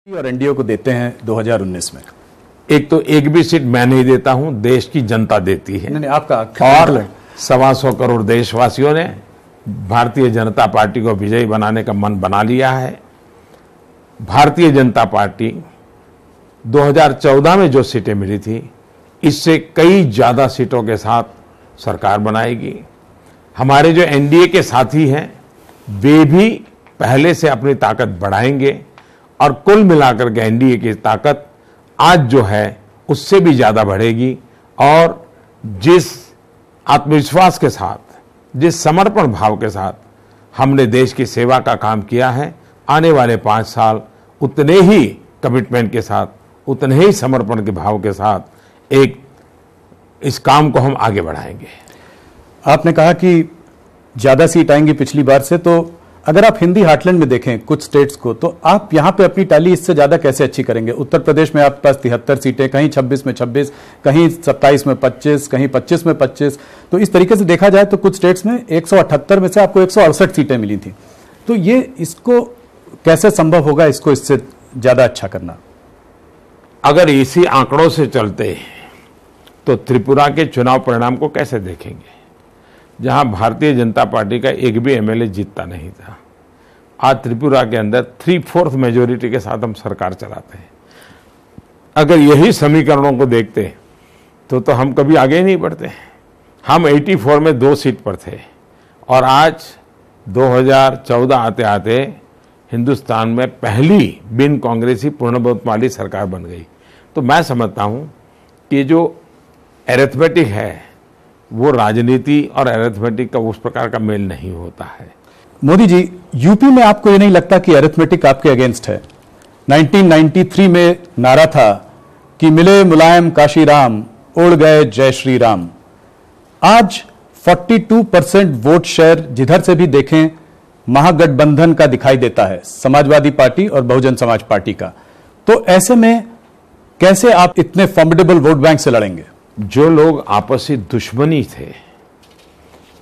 और एनडीए को देते हैं 2019 में? एक तो एक भी सीट मैं नहीं देता हूं, देश की जनता देती है। नहीं, आपका और 125 करोड़ देशवासियों ने भारतीय जनता पार्टी को विजयी बनाने का मन बना लिया है। भारतीय जनता पार्टी 2014 में जो सीटें मिली थी, इससे कई ज्यादा सीटों के साथ सरकार बनाएगी। हमारे जो एनडीए के साथी हैं, वे भी पहले से अपनी ताकत बढ़ाएंगे और कुल मिलाकर के एनडीए की ताकत आज जो है उससे भी ज्यादा बढ़ेगी। और जिस आत्मविश्वास के साथ, जिस समर्पण भाव के साथ हमने देश की सेवा का काम किया है, आने वाले 5 साल उतने ही कमिटमेंट के साथ, उतने ही समर्पण के भाव के साथ इस काम को हम आगे बढ़ाएंगे। आपने कहा कि ज्यादा सीट आएंगी पिछली बार से, तो अगर आप हिंदी हार्टलैंड में देखें कुछ स्टेट्स को, तो आप यहां पे अपनी टैली इससे ज्यादा कैसे अच्छी करेंगे? उत्तर प्रदेश में आपके पास 73 सीटें, कहीं 26 में 26, कहीं 27 में 25, कहीं 25 में 25। तो इस तरीके से देखा जाए तो कुछ स्टेट्स में 178 में से आपको 168 सीटें मिली थी। तो ये इसको कैसे संभव होगा, इसको इससे ज्यादा अच्छा करना? अगर इसी आंकड़ों से चलते तो त्रिपुरा के चुनाव परिणाम को कैसे देखेंगे, जहां भारतीय जनता पार्टी का एक भी एमएलए जीतता नहीं था। आज त्रिपुरा के अंदर 3/4 मेजोरिटी के साथ हम सरकार चलाते हैं। अगर यही समीकरणों को देखते तो हम कभी आगे नहीं बढ़ते। हम 84 में 2 सीट पर थे और आज 2014 आते आते हिंदुस्तान में पहली बिन कांग्रेसी पूर्ण बहुमत वाली सरकार बन गई। तो मैं समझता हूं कि जो एरिथमेटिक है वो राजनीति और एरिथमेटिक का उस प्रकार का मेल नहीं होता है। मोदी जी, यूपी में आपको ये नहीं लगता कि एरिथमेटिक आपके अगेंस्ट है? 1993 में नारा था कि मिले मुलायम काशीराम, उड़ गए जय श्री राम। आज 42% वोट शेयर जिधर से भी देखें महागठबंधन का दिखाई देता है, समाजवादी पार्टी और बहुजन समाज पार्टी का। तो ऐसे में कैसे आप इतने फॉर्मिडेबल वोट बैंक से लड़ेंगे? जो लोग आपसी दुश्मनी थे,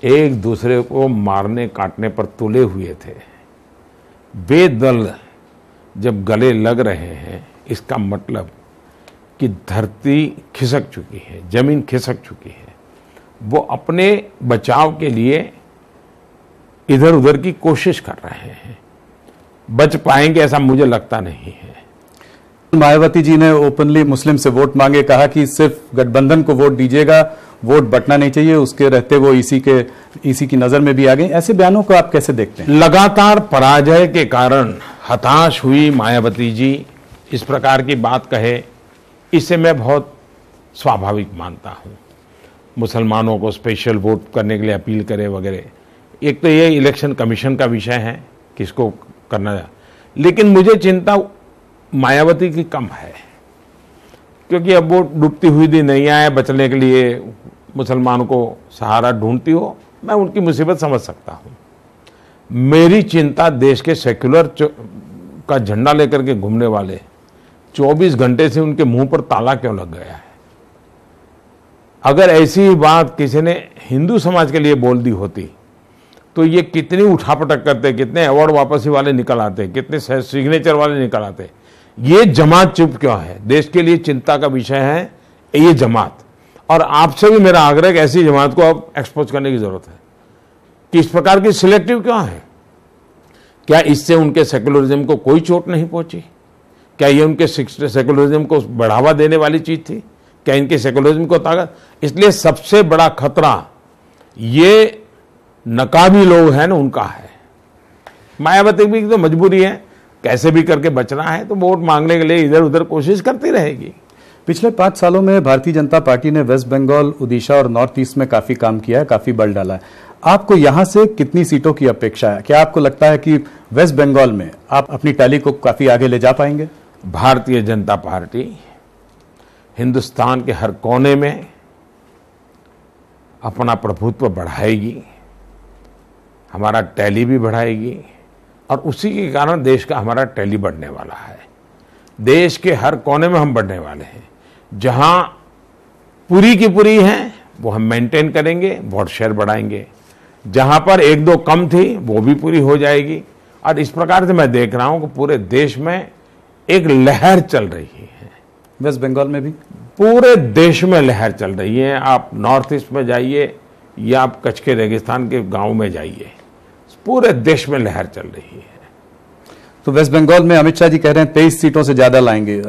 एक दूसरे को मारने काटने पर तुले हुए थे, वे दल जब गले लग रहे हैं, इसका मतलब कि धरती खिसक चुकी है, जमीन खिसक चुकी है। वो अपने बचाव के लिए इधर उधर की कोशिश कर रहे हैं। बच पाएंगे ऐसा मुझे लगता नहीं है। मायावती जी ने ओपनली मुस्लिम से वोट मांगे, कहा कि सिर्फ गठबंधन को वोट दीजिएगा, वोट बंटना नहीं चाहिए। उसके रहते वो ईसी की नजर में भी आ गई। ऐसे बयानों को आप कैसे देखते हैं? लगातार पराजय के कारण हताश हुई मायावती जी इस प्रकार की बात कहे, इसे मैं बहुत स्वाभाविक मानता हूं। मुसलमानों को स्पेशल वोट करने के लिए अपील करे वगैरह, एक तो ये इलेक्शन कमीशन का विषय है किसको करना है। लेकिन मुझे चिंता मायावती की कम है, क्योंकि अब वो डूबती हुई दी नैया है, बचने के लिए मुसलमानों को सहारा ढूंढती हो। मैं उनकी मुसीबत समझ सकता हूं। मेरी चिंता देश के सेक्युलर का झंडा लेकर के घूमने वाले 24 घंटे से उनके मुंह पर ताला क्यों लग गया है। अगर ऐसी बात किसी ने हिंदू समाज के लिए बोल दी होती तो ये कितनी उठापटक करते, कितने अवार्ड वापसी वाले निकल आते, कितने सिग्नेचर वाले निकल आते। ये जमात चुप क्यों है? देश के लिए चिंता का विषय है ये जमात। और आपसे भी मेरा आग्रह है, ऐसी जमात को अब एक्सपोज करने की जरूरत है कि इस प्रकार की सिलेक्टिव क्यों है। क्या इससे उनके सेकुलरिज्म को कोई चोट नहीं पहुंची? क्या ये उनके सेकुलरिज्म को बढ़ावा देने वाली चीज थी? क्या इनके सेकुलरिज्म को ताकत? इसलिए सबसे बड़ा खतरा ये नकाबी लोग हैं ना, उनका है। मायावती की तो मजबूरी है, कैसे भी करके बचना है, तो वोट मांगने के लिए इधर उधर कोशिश करती रहेगी। पिछले 5 सालों में भारतीय जनता पार्टी ने वेस्ट बंगाल, उड़ीसा और नॉर्थ ईस्ट में काफी काम किया है, काफी बल डाला है। आपको यहां से कितनी सीटों की अपेक्षा है? क्या आपको लगता है कि वेस्ट बंगाल में आप अपनी टैली को काफी आगे ले जा पाएंगे? भारतीय जनता पार्टी हिंदुस्तान के हर कोने में अपना प्रभुत्व बढ़ाएगी, हमारा टैली भी बढ़ाएगी और उसी के कारण देश का हमारा टैली बढ़ने वाला है। देश के हर कोने में हम बढ़ने वाले हैं। जहां पूरी की पूरी है वो हम मेंटेन करेंगे, वोट शेयर बढ़ाएंगे। जहां पर 1-2 कम थी वो भी पूरी हो जाएगी। और इस प्रकार से मैं देख रहा हूं कि पूरे देश में एक लहर चल रही है। वेस्ट बंगाल में भी पूरे देश में लहर चल रही है। आप नॉर्थ ईस्ट में जाइए या आप कच्छ के रेगिस्तान के गांव में जाइए, पूरे देश में लहर चल रही है। तो वेस्ट बंगाल में अमित शाह जी कह रहे हैं 23 सीटों से ज्यादा लाएंगे।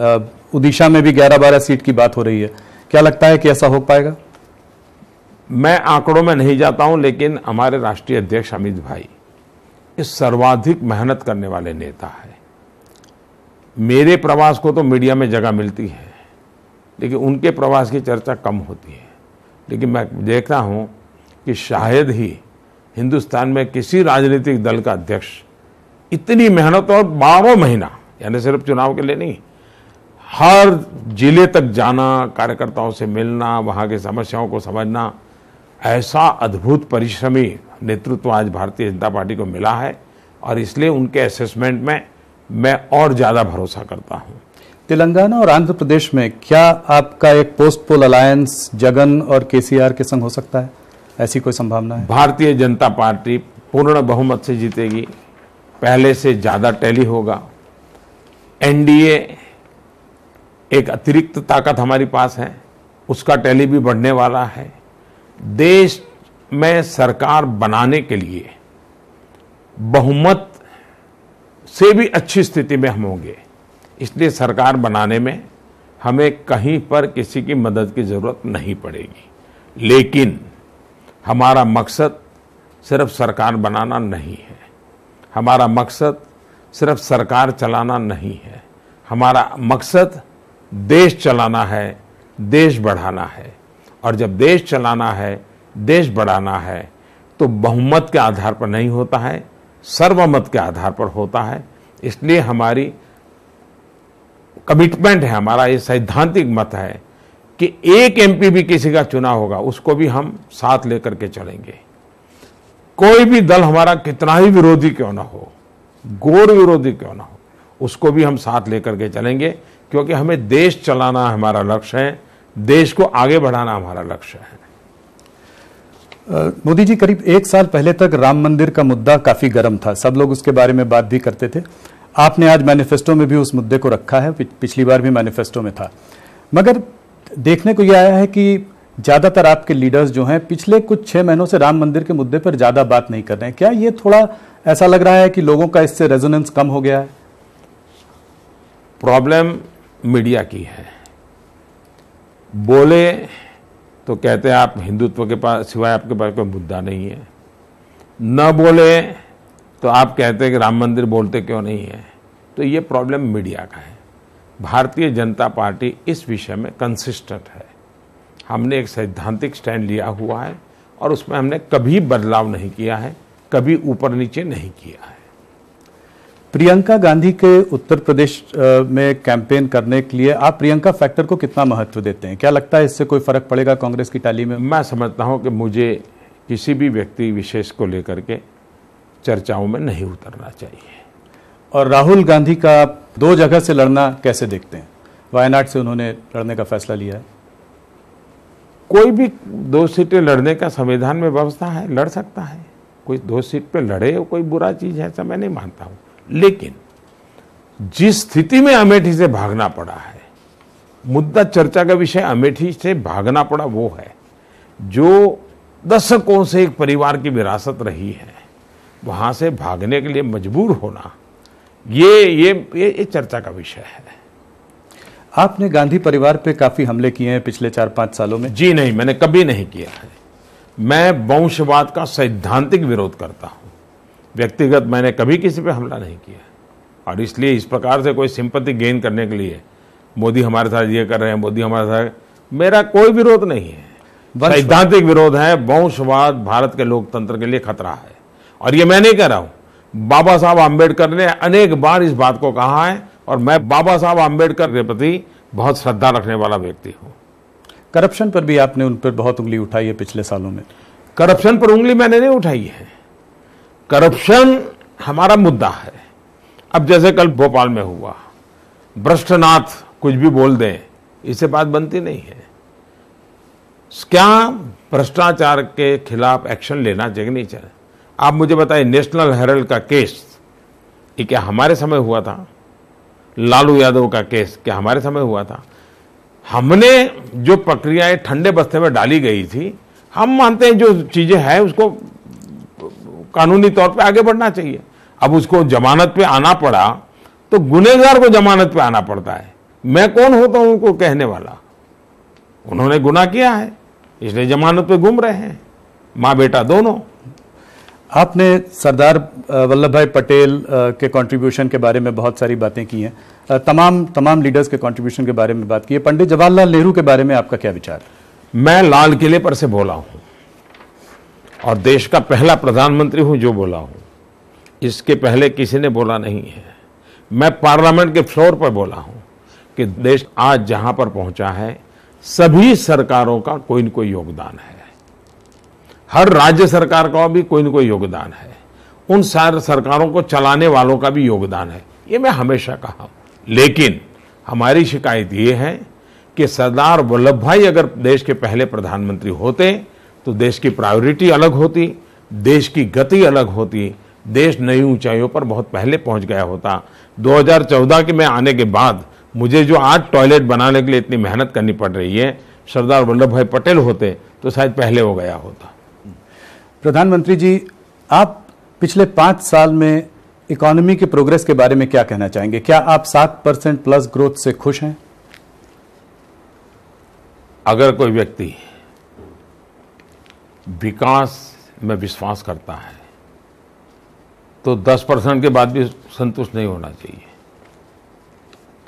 उड़ीसा में भी 11-12 सीट की बात हो रही है। क्या लगता है कि ऐसा हो पाएगा? मैं आंकड़ों में नहीं जाता हूं, लेकिन हमारे राष्ट्रीय अध्यक्ष अमित भाई इस सर्वाधिक मेहनत करने वाले नेता है। मेरे प्रवास को तो मीडिया में जगह मिलती है, लेकिन उनके प्रवास की चर्चा कम होती है। लेकिन मैं देखता हूं कि शायद ही हिंदुस्तान में किसी राजनीतिक दल का अध्यक्ष इतनी मेहनत और 12 महीना, यानी सिर्फ चुनाव के लिए नहीं, हर जिले तक जाना, कार्यकर्ताओं से मिलना, वहां की समस्याओं को समझना, ऐसा अद्भुत परिश्रमी नेतृत्व आज भारतीय जनता पार्टी को मिला है। और इसलिए उनके असेसमेंट में मैं और ज्यादा भरोसा करता हूं। तेलंगाना और आंध्र प्रदेश में क्या आपका एक पोस्ट पोल अलायंस जगन और केसीआर के संग हो सकता है? ऐसी कोई संभावना है? भारतीय जनता पार्टी पूर्ण बहुमत से जीतेगी, पहले से ज्यादा टैली होगा। एनडीए एक अतिरिक्त ताकत हमारे पास है, उसका टैली भी बढ़ने वाला है। देश में सरकार बनाने के लिए बहुमत से भी अच्छी स्थिति में हम होंगे। इसलिए सरकार बनाने में हमें कहीं पर किसी की मदद की जरूरत नहीं पड़ेगी। लेकिन हमारा मकसद सिर्फ सरकार बनाना नहीं है, हमारा मकसद सिर्फ सरकार चलाना नहीं है, हमारा मकसद देश चलाना है, देश बढ़ाना है। और जब देश चलाना है, देश बढ़ाना है, तो बहुमत के आधार पर नहीं होता है, सर्वमत के आधार पर होता है। इसलिए हमारी कमिटमेंट है, हमारा ये सैद्धांतिक मत है कि एक एमपी भी किसी का चुनाव होगा, उसको भी हम साथ लेकर के चलेंगे। कोई भी दल हमारा कितना ही विरोधी क्यों ना हो, घोर विरोधी क्यों ना हो, उसको भी हम साथ लेकर के चलेंगे, क्योंकि हमें देश चलाना हमारा लक्ष्य है, देश को आगे बढ़ाना हमारा लक्ष्य है। मोदी जी, करीब 1 साल पहले तक राम मंदिर का मुद्दा काफी गर्म था, सब लोग उसके बारे में बात भी करते थे। आपने आज मैनिफेस्टो में भी उस मुद्दे को रखा है, पिछली बार भी मैनिफेस्टो में था। मगर देखने को यह आया है कि ज्यादातर आपके लीडर्स जो हैं पिछले कुछ 6 महीनों से राम मंदिर के मुद्दे पर ज्यादा बात नहीं कर रहे हैं। क्या ये थोड़ा ऐसा लग रहा है कि लोगों का इससे रेजोनेंस कम हो गया है? प्रॉब्लम मीडिया की है। बोले तो कहते हैं आप हिंदुत्व के पास सिवाय आपके पास कोई मुद्दा नहीं है, न बोले तो आप कहते हैं कि राम मंदिर बोलते क्यों नहीं है। तो ये प्रॉब्लम मीडिया का है। भारतीय जनता पार्टी इस विषय में कंसिस्टेंट है। हमने एक सैद्धांतिक स्टैंड लिया हुआ है और उसमें हमने कभी बदलाव नहीं किया है, कभी ऊपर नीचे नहीं किया है। प्रियंका गांधी के उत्तर प्रदेश में कैंपेन करने के लिए आप प्रियंका फैक्टर को कितना महत्व देते हैं? क्या लगता है इससे कोई फर्क पड़ेगा कांग्रेस की टैली में? मैं समझता हूं कि मुझे किसी भी व्यक्ति विशेष को लेकर के चर्चाओं में नहीं उतरना चाहिए। और राहुल गांधी का 2 जगह से लड़ना कैसे देखते हैं? वायनाड से उन्होंने लड़ने का फैसला लिया है। कोई भी 2 सीटें लड़ने का संविधान में व्यवस्था है, लड़ सकता है। कोई 2 सीट पे लड़े कोई बुरा चीज है, ऐसा मैं नहीं मानता हूं। लेकिन जिस स्थिति में अमेठी से भागना पड़ा है, मुद्दा चर्चा का विषय अमेठी से भागना पड़ा वो है जो दशकों से एक परिवार की विरासत रही है, वहां से भागने के लिए मजबूर होना, ये चर्चा का विषय है। आपने गांधी परिवार पे काफी हमले किए हैं पिछले 4-5 सालों में। जी नहीं, मैंने कभी नहीं किया है। मैं वंशवाद का सैद्धांतिक विरोध करता हूं। व्यक्तिगत मैंने कभी किसी पे हमला नहीं किया। और इसलिए इस प्रकार से कोई सिंपैथी गेन करने के लिए मोदी हमारे साथ ये कर रहे हैं, मोदी हमारे साथ, मेरा कोई विरोध नहीं है। सैद्धांतिक विरोध है। वंशवाद भारत के लोकतंत्र के लिए खतरा है। और ये मैं नहीं कह रहा हूं, बाबा साहब आम्बेडकर ने अनेक बार इस बात को कहा है और मैं बाबा साहब आम्बेडकर के प्रति बहुत श्रद्धा रखने वाला व्यक्ति हूं। करप्शन पर भी आपने उन पर बहुत उंगली उठाई है पिछले सालों में। करप्शन पर उंगली मैंने नहीं उठाई है। करप्शन हमारा मुद्दा है। अब जैसे कल भोपाल में हुआ, भ्रष्टनाथ कुछ भी बोल दें, इससे बात बनती नहीं है। क्या भ्रष्टाचार के खिलाफ एक्शन लेना चाहिए नहीं चाहिए? आप मुझे बताइए, नेशनल हेराल्ड का केस ये क्या हमारे समय हुआ था? लालू यादव का केस क्या हमारे समय हुआ था? हमने जो प्रक्रियाएं ठंडे बस्ते में डाली गई थी, हम मानते हैं जो चीजें हैं उसको कानूनी तौर पे आगे बढ़ना चाहिए। अब उसको जमानत पे आना पड़ा तो गुनहगार को जमानत पे आना पड़ता है। मैं कौन होता हूं उनको कहने वाला? उन्होंने गुनाह किया है इसलिए जमानत पे घूम रहे हैं, माँ बेटा दोनों। आपने सरदार वल्लभ भाई पटेल के कंट्रीब्यूशन के बारे में बहुत सारी बातें की हैं, तमाम लीडर्स के कंट्रीब्यूशन के बारे में बात की है। पंडित जवाहरलाल नेहरू के बारे में आपका क्या विचार है? मैं लाल किले पर से बोला हूं और देश का पहला प्रधानमंत्री हूं जो बोला हूं, इसके पहले किसी ने बोला नहीं है। मैं पार्लियामेंट के फ्लोर पर बोला हूं कि देश आज जहां पर पहुंचा है सभी सरकारों का कोई न कोई योगदान है, हर राज्य सरकार का भी कोई न कोई योगदान है, उन सारे सरकारों को चलाने वालों का भी योगदान है, ये मैं हमेशा कहा हूं। लेकिन हमारी शिकायत ये है कि सरदार वल्लभ भाई अगर देश के पहले प्रधानमंत्री होते तो देश की प्रायोरिटी अलग होती, देश की गति अलग होती, देश नई ऊंचाइयों पर बहुत पहले पहुंच गया होता। 2014 के में आने के बाद मुझे जो आज टॉयलेट बनाने के लिए इतनी मेहनत करनी पड़ रही है, सरदार वल्लभ भाई पटेल होते तो शायद पहले हो गया होता। प्रधानमंत्री जी, आप पिछले 5 साल में इकोनॉमी के प्रोग्रेस के बारे में क्या कहना चाहेंगे? क्या आप 7% प्लस ग्रोथ से खुश हैं? अगर कोई व्यक्ति विकास में विश्वास करता है तो 10% के बाद भी संतुष्ट नहीं होना चाहिए।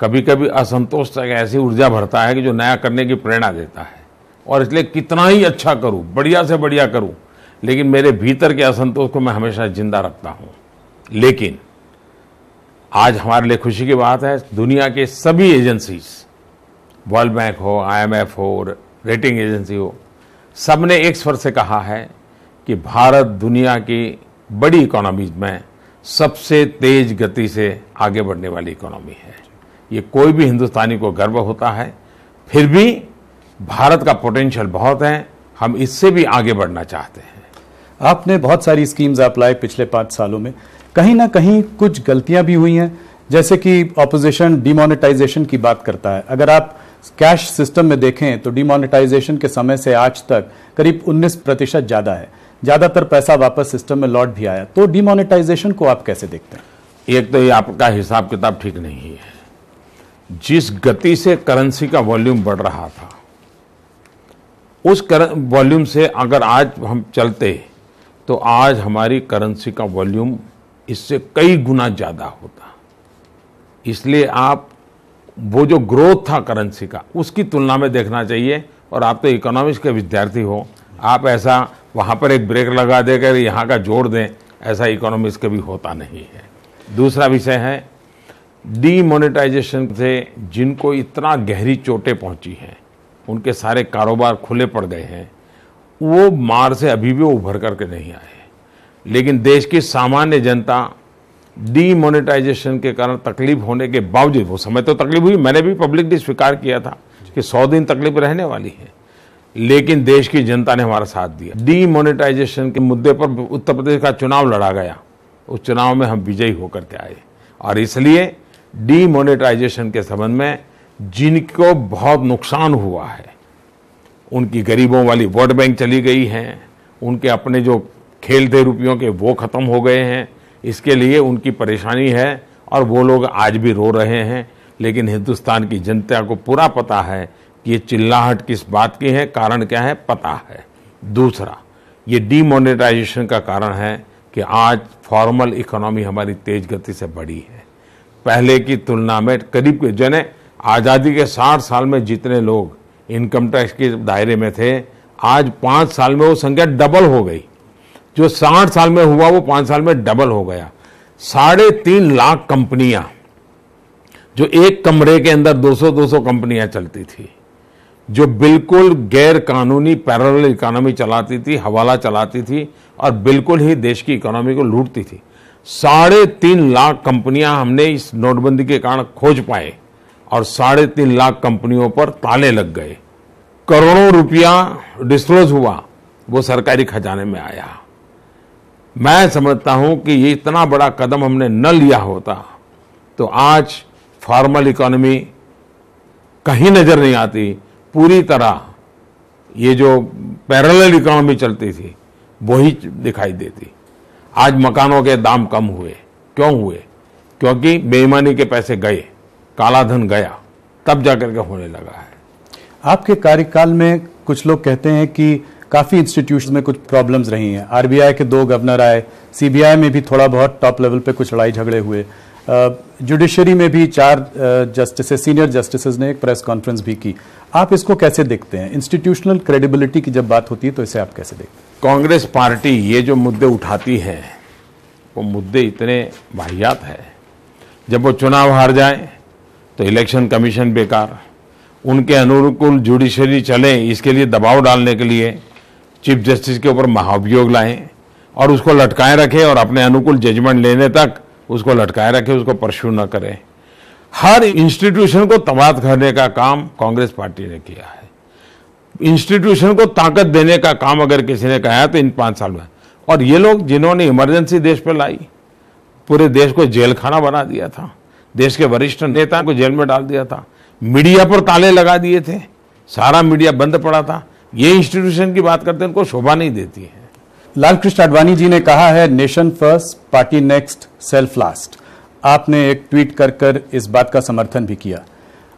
कभी कभी असंतोष तक ऐसी ऊर्जा भरता है कि जो नया करने की प्रेरणा देता है, और इसलिए कितना ही अच्छा करूं, बढ़िया से बढ़िया करूं, लेकिन मेरे भीतर के असंतोष को मैं हमेशा जिंदा रखता हूं। लेकिन आज हमारे लिए खुशी की बात है, दुनिया के सभी एजेंसीज, वर्ल्ड बैंक हो, IMF हो, रेटिंग एजेंसी हो, सबने एक स्वर से कहा है कि भारत दुनिया की बड़ी इकोनॉमीज में सबसे तेज गति से आगे बढ़ने वाली इकोनॉमी है। ये कोई भी हिंदुस्तानी को गर्व होता है। फिर भी भारत का पोटेंशियल बहुत है, हम इससे भी आगे बढ़ना चाहते हैं। आपने बहुत सारी स्कीम्स अप्लाई पिछले 5 सालों में, कहीं ना कहीं कुछ गलतियां भी हुई हैं, जैसे कि ऑपोजिशन डिमोनेटाइजेशन की बात करता है। अगर आप कैश सिस्टम में देखें तो डिमोनेटाइजेशन के समय से आज तक करीब 19% ज्यादा है, ज्यादातर पैसा वापस सिस्टम में लौट भी आया। तो डिमोनेटाइजेशन को आप कैसे देखते हैं? एक तो ये आपका हिसाब किताब ठीक नहीं है। जिस गति से करेंसी का वॉल्यूम बढ़ रहा था, उस वॉल्यूम से अगर आज हम चलते तो आज हमारी करेंसी का वॉल्यूम इससे कई गुना ज्यादा होता। इसलिए आप वो जो ग्रोथ था करेंसी का, उसकी तुलना में देखना चाहिए। और आप तो इकोनॉमिक्स के विद्यार्थी हो, आप ऐसा वहां पर एक ब्रेक लगा देकर यहाँ का जोड़ दें, ऐसा इकोनॉमिक्स कभी होता नहीं है। दूसरा विषय है डीमोनेटाइजेशन से जिनको इतना गहरी चोटें पहुंची हैं, उनके सारे कारोबार खुले पड़ गए हैं, वो मार से अभी भी उभर करके नहीं आए। लेकिन देश की सामान्य जनता डीमोनेटाइजेशन के कारण तकलीफ होने के बावजूद, वो समय तो तकलीफ हुई, मैंने भी पब्लिकली स्वीकार किया था कि 100 दिन तकलीफ रहने वाली है, लेकिन देश की जनता ने हमारा साथ दिया। डीमोनेटाइजेशन के मुद्दे पर उत्तर प्रदेश का चुनाव लड़ा गया, उस चुनाव में हम विजयी होकर के आए। और इसलिए डीमोनेटाइजेशन के संबंध में जिनको बहुत नुकसान हुआ है, उनकी गरीबों वाली वोट बैंक चली गई है, उनके अपने जो खेल थे रुपयों के वो खत्म हो गए हैं, इसके लिए उनकी परेशानी है और वो लोग आज भी रो रहे हैं। लेकिन हिंदुस्तान की जनता को पूरा पता है कि ये चिल्लाहट किस बात की है, कारण क्या है, पता है। दूसरा, ये डीमोनेटाइजेशन का कारण है कि आज फॉर्मल इकोनॉमी हमारी तेज गति से बढ़ी है। पहले की तुलना में करीब जने आज़ादी के 60 साल में जितने लोग इनकम टैक्स के दायरे में थे, आज 5 साल में वो संख्या डबल हो गई। जो 60 साल में हुआ वो 5 साल में डबल हो गया। 3.5 लाख कंपनियां, जो एक कमरे के अंदर 200 कंपनियां चलती थी, जो बिल्कुल गैर कानूनी पैरेलल इकोनॉमी चलाती थी, हवाला चलाती थी और बिल्कुल ही देश की इकोनॉमी को लूटती थी, 3.5 लाख कंपनियां हमने इस नोटबंदी के कारण खोज पाए और 3.5 लाख कंपनियों पर ताले लग गए। करोड़ों रुपया डिस्क्लोज हुआ, वो सरकारी खजाने में आया। मैं समझता हूं कि ये इतना बड़ा कदम हमने न लिया होता तो आज फॉर्मल इकोनॉमी कहीं नजर नहीं आती, पूरी तरह ये जो पैरेलल इकोनॉमी चलती थी वही दिखाई देती। आज मकानों के दाम कम हुए, क्यों हुए? क्योंकि बेईमानी के पैसे गए, काला धन गया, तब जाकर के होने लगा है। आपके कार्यकाल में कुछ लोग कहते हैं कि काफी इंस्टीट्यूशन में कुछ प्रॉब्लम्स रही हैं। आरबीआई के 2 गवर्नर आए, सीबीआई में भी थोड़ा बहुत टॉप लेवल पे कुछ लड़ाई झगड़े हुए, जुडिशरी में भी 4 जस्टिसेस, सीनियर जस्टिसेस ने एक प्रेस कॉन्फ्रेंस भी की। आप इसको कैसे देखते हैं? इंस्टीट्यूशनल क्रेडिबिलिटी की जब बात होती है तो इसे आप कैसे देखते हैं? कांग्रेस पार्टी ये जो मुद्दे उठाती है वो मुद्दे इतने वाहियात है। जब वो चुनाव हार जाए तो इलेक्शन कमीशन बेकार, उनके अनुकूल जुडिशरी चले इसके लिए दबाव डालने के लिए चीफ जस्टिस के ऊपर महाभियोग लाएं और उसको लटकाए रखें और अपने अनुकूल जजमेंट लेने तक उसको लटकाए रखें, उसको परस्यू न करें। हर इंस्टीट्यूशन को तबाह करने का काम कांग्रेस पार्टी ने किया है। इंस्टीट्यूशन को ताकत देने का काम अगर किसी ने कहा तो इन 5 साल में, और ये लोग जिन्होंने इमरजेंसी देश पर लाई, पूरे देश को जेल खाना बना दिया था, देश के वरिष्ठ नेता को जेल में डाल दिया था, मीडिया पर ताले लगा दिए थे, सारा मीडिया बंद पड़ा था। ये इंस्टीट्यूशन की बात करते हैं, उनको शोभा नहीं देती है। लालकृष्ण आडवाणी जी ने कहा है nation first, party next, self last. आपने एक ट्वीट कर इस बात का समर्थन भी किया।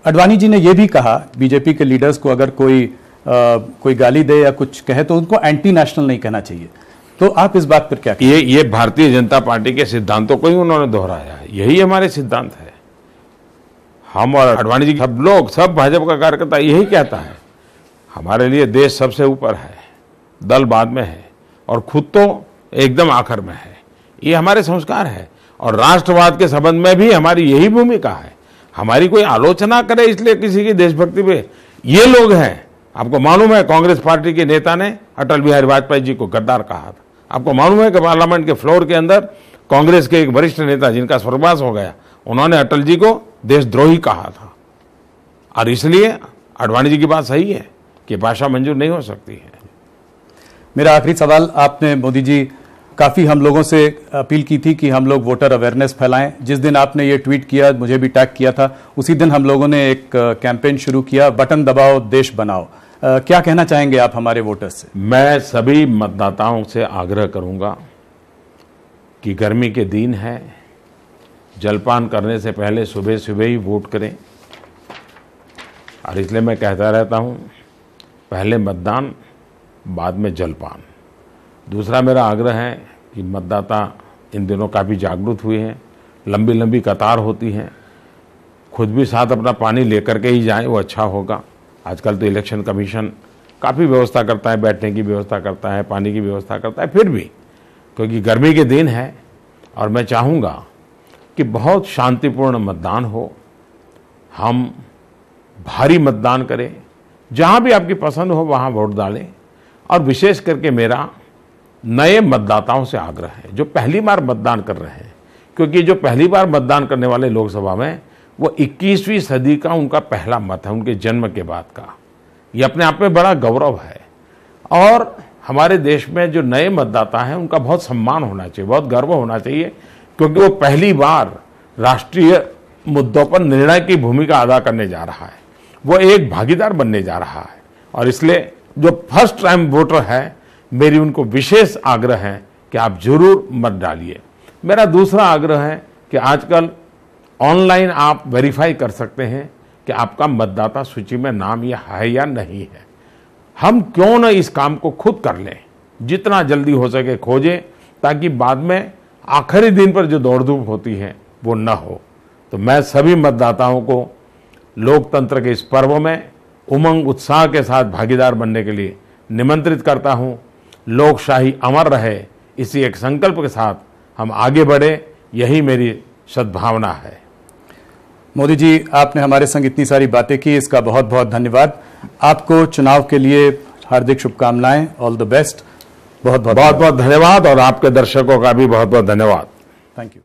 आडवाणी जी ने यह भी कहा बीजेपी के लीडर्स को अगर कोई गाली दे या कुछ कहे तो उनको एंटी नेशनल नहीं कहना चाहिए। तो आप इस बात पर क्या कहें? ये भारतीय जनता पार्टी के सिद्धांतों को ही उन्होंने दोहराया है। यही हमारे सिद्धांत है। हम और आडवाणी जी, सब लोग, सब भाजपा का कार्यकर्ता यही कहता है हमारे लिए देश सबसे ऊपर है, दल बाद में है और खुद तो एकदम आखिर में है। ये हमारे संस्कार है और राष्ट्रवाद के संबंध में भी हमारी यही भूमिका है। हमारी कोई आलोचना करे इसलिए किसी की देशभक्ति पे, ये लोग हैं। आपको मालूम है कांग्रेस पार्टी के नेता ने अटल बिहारी वाजपेयी जी को गद्दार कहा था। आपको मालूम है कि पार्लियामेंट के फ्लोर के अंदर कांग्रेस के एक वरिष्ठ नेता जिनका स्वर्गवास हो गया, उन्होंने अटल जी को देशद्रोही कहा था। और इसलिए आडवाणी जी की बात सही है कि भाषा मंजूर नहीं हो सकती है। मेरा आखिरी सवाल, आपने मोदी जी काफी हम लोगों से अपील की थी कि हम लोग वोटर अवेयरनेस फैलाएं। जिस दिन आपने ये ट्वीट किया, मुझे भी टैग किया था, उसी दिन हम लोगों ने एक कैंपेन शुरू किया, बटन दबाओ देश बनाओ। क्या कहना चाहेंगे आप हमारे वोटर्स से? मैं सभी मतदाताओं से आग्रह करूंगा कि गर्मी के दिन है, जलपान करने से पहले सुबह सुबह ही वोट करें। और इसलिए मैं कहता रहता हूं, पहले मतदान, बाद में जलपान। दूसरा मेरा आग्रह है कि मतदाता इन दिनों काफ़ी जागरूक हुए हैं, लंबी लंबी कतार होती है, खुद भी साथ अपना पानी लेकर के ही जाएं, वो अच्छा होगा। आजकल तो इलेक्शन कमीशन काफ़ी व्यवस्था करता है, बैठने की व्यवस्था करता है, पानी की व्यवस्था करता है, फिर भी क्योंकि गर्मी के दिन है और मैं चाहूँगा कि बहुत शांतिपूर्ण मतदान हो, हम भारी मतदान करें, जहाँ भी आपकी पसंद हो वहाँ वोट डालें। और विशेष करके मेरा नए मतदाताओं से आग्रह है जो पहली बार मतदान कर रहे हैं, क्योंकि जो पहली बार मतदान करने वाले लोकसभा में वो 21वीं सदी का उनका पहला मत है, उनके जन्म के बाद का। ये अपने आप में बड़ा गौरव है और हमारे देश में जो नए मतदाता हैं उनका बहुत सम्मान होना चाहिए, बहुत गर्व होना चाहिए, क्योंकि वो पहली बार राष्ट्रीय मुद्दों पर निर्णय की भूमिका अदा करने जा रहा है, वो एक भागीदार बनने जा रहा है। और इसलिए जो फर्स्ट टाइम वोटर है, मेरी उनको विशेष आग्रह है कि आप जरूर मत डालिए। मेरा दूसरा आग्रह है कि आजकल ऑनलाइन आप वेरीफाई कर सकते हैं कि आपका मतदाता सूची में नाम यह है या नहीं है। हम क्यों न इस काम को खुद कर लें, जितना जल्दी हो सके खोजें, ताकि बाद में आखिरी दिन पर जो दौड़ धूप होती है वो न हो। तो मैं सभी मतदाताओं को लोकतंत्र के इस पर्व में उमंग उत्साह के साथ भागीदार बनने के लिए निमंत्रित करता हूं। लोकशाही अमर रहे, इसी एक संकल्प के साथ हम आगे बढ़े, यही मेरी सद्भावना है। मोदी जी, आपने हमारे संग इतनी सारी बातें की, इसका बहुत बहुत धन्यवाद। आपको चुनाव के लिए हार्दिक शुभकामनाएं, ऑल द बेस्ट। बहुत बहुत धन्यवाद और आपके दर्शकों का भी बहुत बहुत धन्यवाद। Thank you.